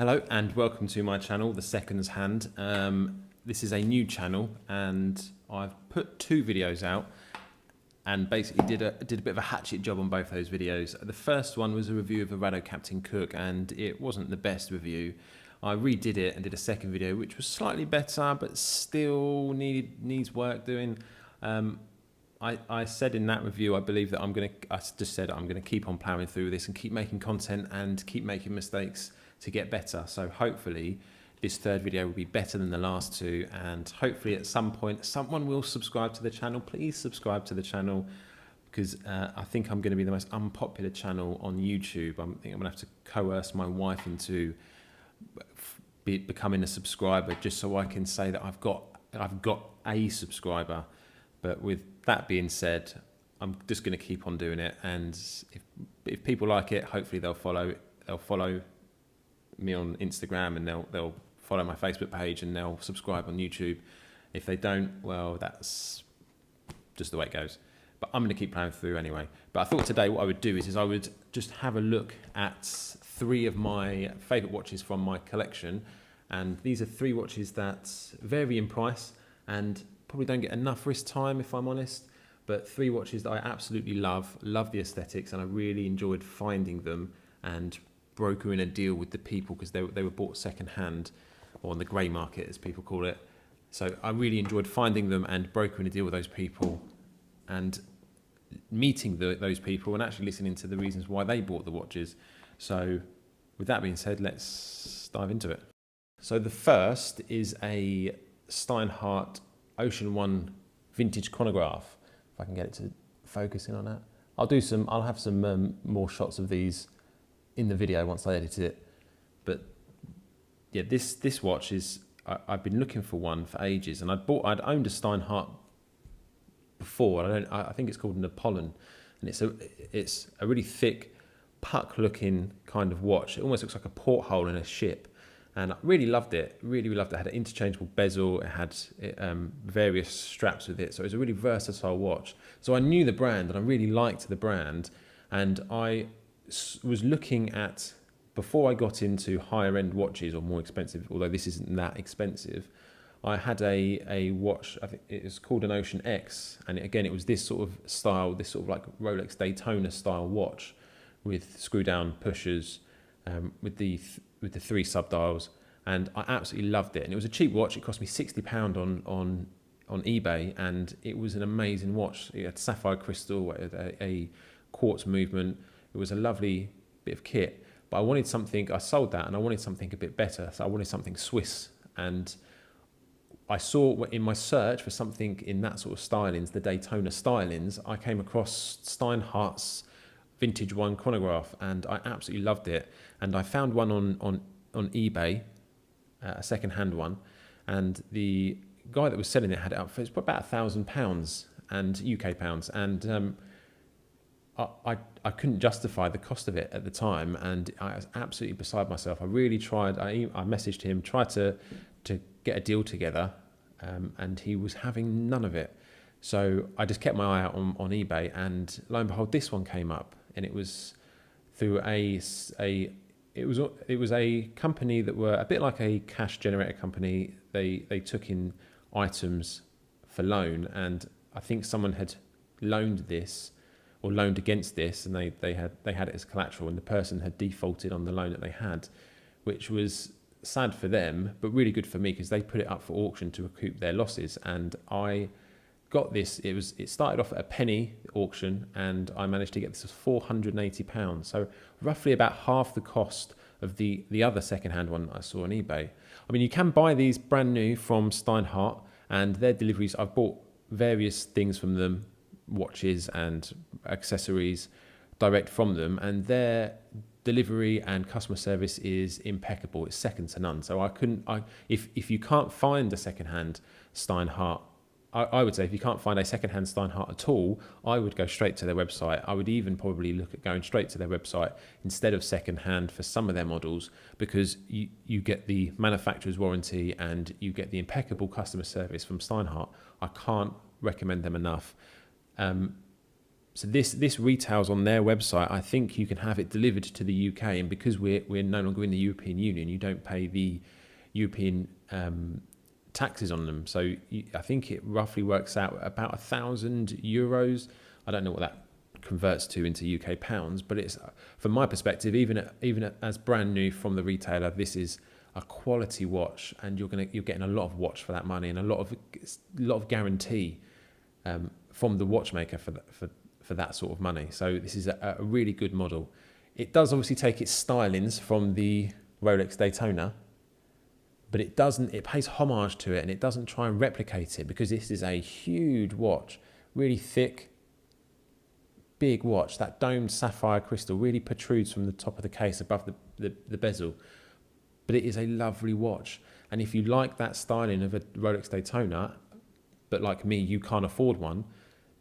Hello and welcome to my channel, The Seconds Hand. This is a new channel and I've put two videos out and basically did a bit of a hatchet job on both those videos. The first one was a review of a Rado Captain Cook and it wasn't the best review. I redid it and did a second video which was slightly better but still needs work doing. I said in that review, I believe that I just said I'm gonna keep on plowing through this and keep making content and keep making mistakes to get better. So hopefully this third video will be better than the last two, and hopefully at some point someone will subscribe to the channel. Please subscribe to the channel because I think I'm going to be the most unpopular channel on YouTube. I think I'm going to have to coerce my wife into becoming a subscriber just so I can say that I've got a subscriber. But with that being said, I'm just going to keep on doing it, and if people like it, hopefully they'll follow me on Instagram and they'll follow my Facebook page and they'll subscribe on YouTube. If they don't, well, that's just the way it goes. But I'm going to keep playing through anyway. But I thought today what I would do is I would just have a look at three of my favourite watches from my collection. And these are three watches that vary in price and probably don't get enough wrist time, if I'm honest. But three watches that I absolutely love the aesthetics, and I really enjoyed finding them and brokering a deal with the people because they were bought second hand, or on the grey market as people call it. So I really enjoyed finding them and brokering a deal with those people and meeting those people and actually listening to the reasons why they bought the watches. So with that being said, let's dive into it. So the first is a Steinhardt Ocean One vintage chronograph. If I can get it to focus in on that. I'll have some more shots of these in the video once I edit it. But yeah, this watch is, I've been looking for one for ages, and I'd owned a Steinhardt before. I think it's called an Apollon, and it's a really thick puck looking kind of watch. It almost looks like a porthole in a ship, and I really loved it. Really loved it. It had an interchangeable bezel. It had various straps with it, so it was a really versatile watch. So I knew the brand and I really liked the brand, and I was looking at, before I got into higher end watches or more expensive, although this isn't that expensive, I had a watch, I think it was called an Ocean X, and it was this sort of style, this sort of like Rolex Daytona style watch with screw down pushers, with the three subdials, and I absolutely loved it. And it was a cheap watch. It cost me £60 on eBay, and it was an amazing watch. It had sapphire crystal, a quartz movement. It was a lovely bit of kit, but I wanted something, I sold that and I wanted something a bit better. So I wanted something Swiss, and I saw in my search for something in that sort of stylings, the Daytona stylings, I came across Steinhardt's Vintage One chronograph, and I absolutely loved it. And I found one on eBay, a second-hand one, and the guy that was selling it had it up for about £1,000 and UK pounds, and I couldn't justify the cost of it at the time, and I was absolutely beside myself. I really tried. I messaged him, tried to get a deal together, and he was having none of it. So I just kept my eye out on eBay, and lo and behold, this one came up, and it was through it was a company that were a bit like a cash generator company. They took in items for loan, and I think someone had loaned this or loaned against this, and they had it as collateral, and the person had defaulted on the loan that they had, which was sad for them, but really good for me because they put it up for auction to recoup their losses. And I got this. It started off at a penny auction, and I managed to get this for £480, so roughly about half the cost of the other second-hand one I saw on eBay. I mean, you can buy these brand new from Steinhardt, and their deliveries, I've bought various things from them, watches and accessories direct from them, and their delivery and customer service is impeccable. It's second to none. So if you can't find a second-hand Steinhardt, I would say if you can't find a second-hand Steinhardt at all, I would go straight to their website. I would even probably look at going straight to their website instead of second-hand for some of their models, because you get the manufacturer's warranty and you get the impeccable customer service from Steinhardt. I can't recommend them enough. So this retails on their website. I think you can have it delivered to the UK, and because we're no longer in the European Union, you don't pay the European taxes on them. So I think it roughly works out about €1,000. I don't know what that converts to into UK pounds, but it's, from my perspective, even as brand new from the retailer, this is a quality watch, and you're getting a lot of watch for that money, and a lot of guarantee from the watchmaker for that sort of money. So this is a really good model. It does obviously take its stylings from the Rolex Daytona, but it pays homage to it, and it doesn't try and replicate it, because this is a huge watch, really thick, big watch. That domed sapphire crystal really protrudes from the top of the case above the bezel. But it is a lovely watch. And if you like that styling of a Rolex Daytona, but like me, you can't afford one,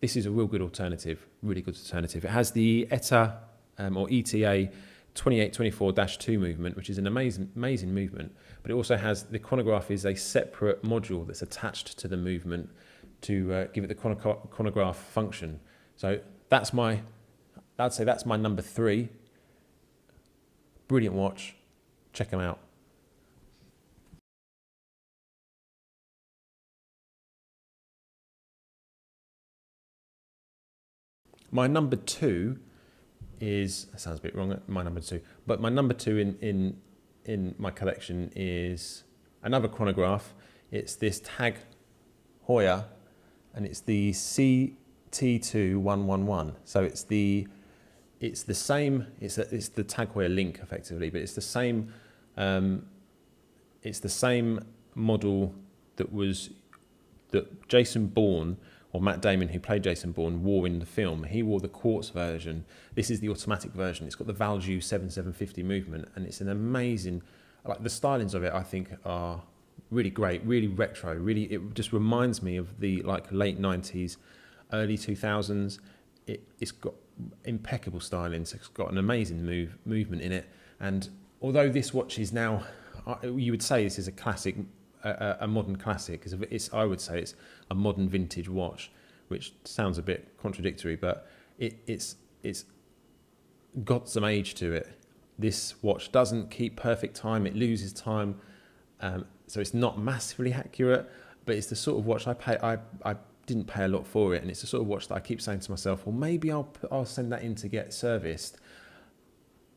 this is a real good alternative, really good alternative. It has the ETA or ETA 2824-2 movement, which is an amazing movement. But it also has, the chronograph is a separate module that's attached to the movement to give it the chronograph function. So I'd say that's my number 3. Brilliant watch. Check them out. My number 2 is, that sounds a bit wrong, my number 2, but my number 2 in my collection is another chronograph. It's this Tag Heuer, and it's the CT2111. So it's the same. It's the Tag Heuer Link effectively, but it's the same. It's the same model that Jason Bourne, or Matt Damon, who played Jason Bourne, wore in the film. He wore the quartz version. This is the automatic version. It's got the Valjoux 7750 movement, and it's an amazing, like the stylings of it, I think are really great, really retro. Really, it just reminds me of the like late 90s, early 2000s. It's got impeccable stylings. It's got an amazing movement in it. And although this watch is now, you would say this is a classic, a modern classic. I would say it's a modern vintage watch, which sounds a bit contradictory, but it's got some age to it. This watch doesn't keep perfect time; it loses time, so it's not massively accurate. But it's the sort of watch I didn't pay a lot for it, and it's the sort of watch that I keep saying to myself, well, maybe I'll send that in to get serviced,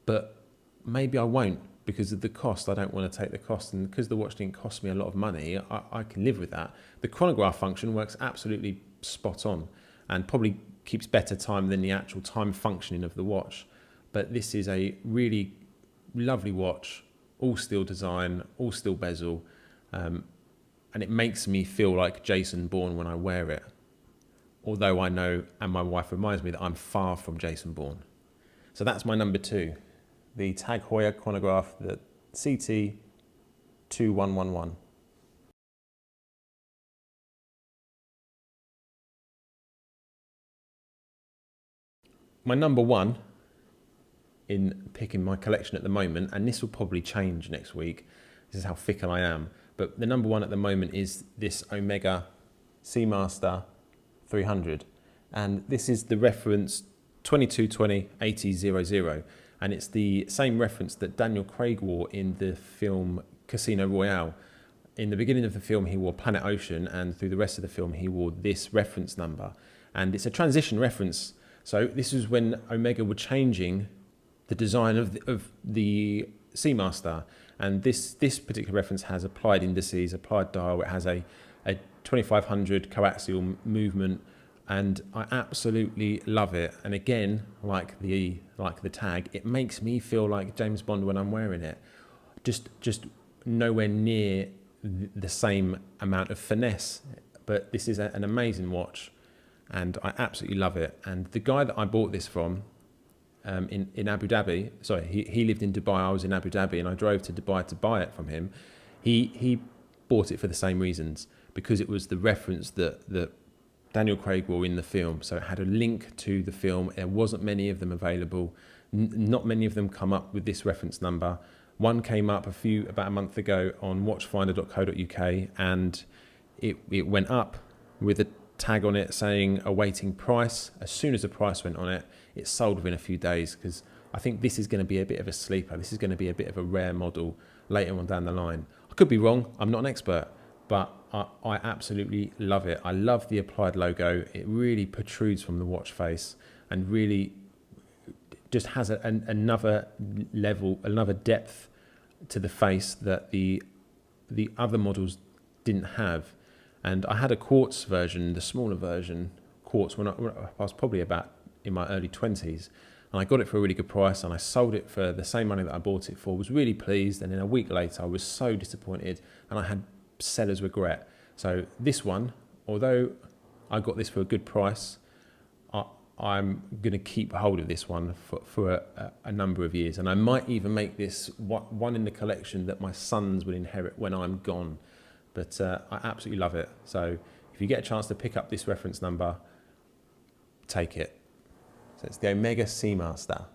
but maybe I won't, because of the cost. I don't want to take the cost, and because the watch didn't cost me a lot of money, I can live with that. The chronograph function works absolutely spot on, and probably keeps better time than the actual time functioning of the watch. But this is a really lovely watch, all steel design, all steel bezel, and it makes me feel like Jason Bourne when I wear it. Although I know, and my wife reminds me, that I'm far from Jason Bourne. So that's my number 2. The Tag Heuer chronograph, the CT2111. My number 1 in picking my collection at the moment, and this will probably change next week, this is how fickle I am, but the number 1 at the moment is this Omega Seamaster 300, and this is the reference 2220-8000, and it's the same reference that Daniel Craig wore in the film Casino Royale. In the beginning of the film, he wore Planet Ocean, and through the rest of the film, he wore this reference number. And it's a transition reference. So this is when Omega were changing the design of the Seamaster. And this particular reference has applied indices, applied dial. It has a 2500 coaxial movement, and I absolutely love it. And again, like the tag, it makes me feel like James Bond when I'm wearing it. Just nowhere near the same amount of finesse, but this is an amazing watch, and I absolutely love it. And the guy that I bought this from in Abu Dhabi, sorry, he lived in Dubai, I was in Abu Dhabi, and I drove to Dubai to buy it from him. He bought it for the same reasons, because it was the reference that Daniel Craig wore in the film, so it had a link to the film. There wasn't many of them available. Not many of them come up with this reference number. One came up about a month ago on watchfinder.co.uk, and it went up with a tag on it saying awaiting price. As soon as the price went on it, it sold within a few days, because I think this is going to be a bit of a sleeper. This is going to be a bit of a rare model later on down the line. I could be wrong. I'm not an expert, but I absolutely love it. I love the applied logo. It really protrudes from the watch face and really just has another level, another depth to the face that the other models didn't have. And I had a quartz version, the smaller version, quartz, when I was probably about in my early 20s. And I got it for a really good price, and I sold it for the same money that I bought it for. Was really pleased, and then a week later I was so disappointed, and I had seller's regret. So this one, although I got this for a good price, I'm going to keep hold of this one for a number of years, and I might even make this one in the collection that my sons will inherit when I'm gone. But I absolutely love it. So if you get a chance to pick up this reference number, take it. So it's the Omega Seamaster.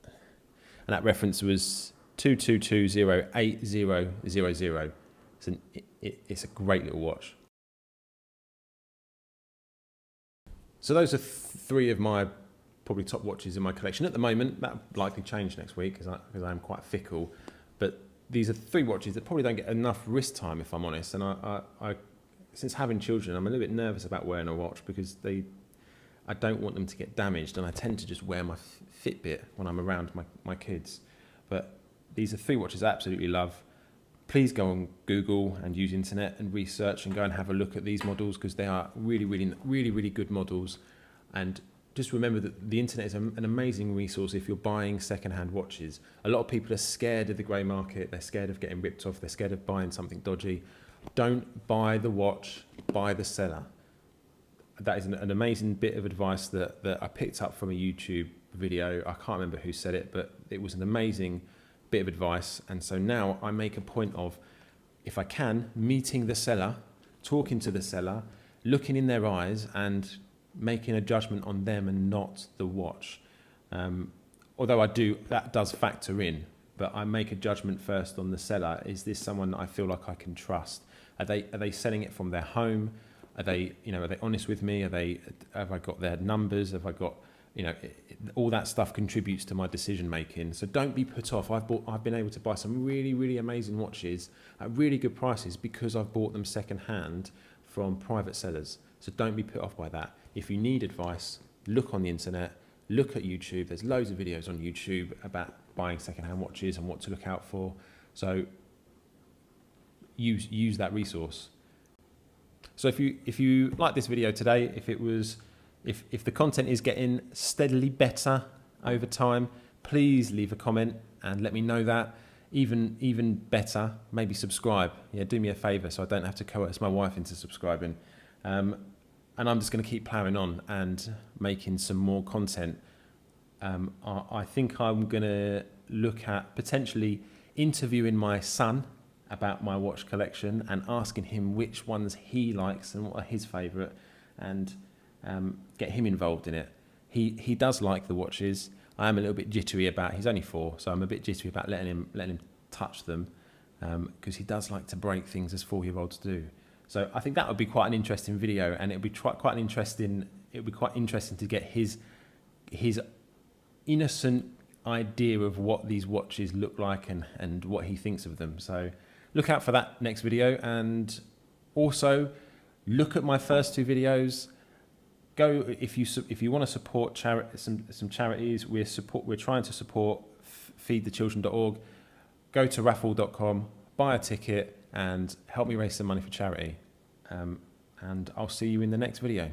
And that reference was 2220800. It's a great little watch. So those are three of my probably top watches in my collection at the moment. That'll likely change next week because I am quite fickle. But these are three watches that probably don't get enough wrist time, if I'm honest. And I since having children, I'm a little bit nervous about wearing a watch because I don't want them to get damaged, and I tend to just wear my Fitbit when I'm around my kids. But these are three watches I absolutely love. Please go on Google and use internet and research and go and have a look at these models, because they are really good models. And just remember that the internet is an amazing resource if you're buying second-hand watches. A lot of people are scared of the grey market. They're scared of getting ripped off. They're scared of buying something dodgy. Don't buy the watch, buy the seller. That is an amazing bit of advice that I picked up from a YouTube video. I can't remember who said it, but it was an amazing bit of advice. And so now I make a point of, if I can, meeting the seller, talking to the seller, looking in their eyes and making a judgment on them and not the watch. Although that does factor in, but I make a judgment first on the seller. Is this someone that I feel like I can trust? Are they selling it from their home? Are they honest with me? Have I got their numbers? Have I got, all that stuff contributes to my decision making. So don't be put off. I've been able to buy some really amazing watches at really good prices because I've bought them second hand from private sellers. So don't be put off by that. If you need advice, look on the internet, look at YouTube. There's loads of videos on YouTube about buying second-hand watches and what to look out for. So use that resource. So if you like this video today, if the content is getting steadily better over time, please leave a comment and let me know that. Even better, maybe subscribe. Yeah, do me a favour so I don't have to coerce my wife into subscribing. And I'm just going to keep ploughing on and making some more content. I think I'm going to look at potentially interviewing my son about my watch collection and asking him which ones he likes and what are his favourite, and get him involved in it. He does like the watches. I am a little bit jittery about. He's only 4, so I'm a bit jittery about letting him touch them, because he does like to break things as 4-year-olds do. So I think that would be quite an interesting video, and it would be quite interesting to get his innocent idea of what these watches look like and what he thinks of them. So look out for that next video, and also look at my first 2 videos. Go if you want to support some charities. We're trying to support feedthechildren.org. Go to raffle.com, buy a ticket, and help me raise some money for charity. And I'll see you in the next video.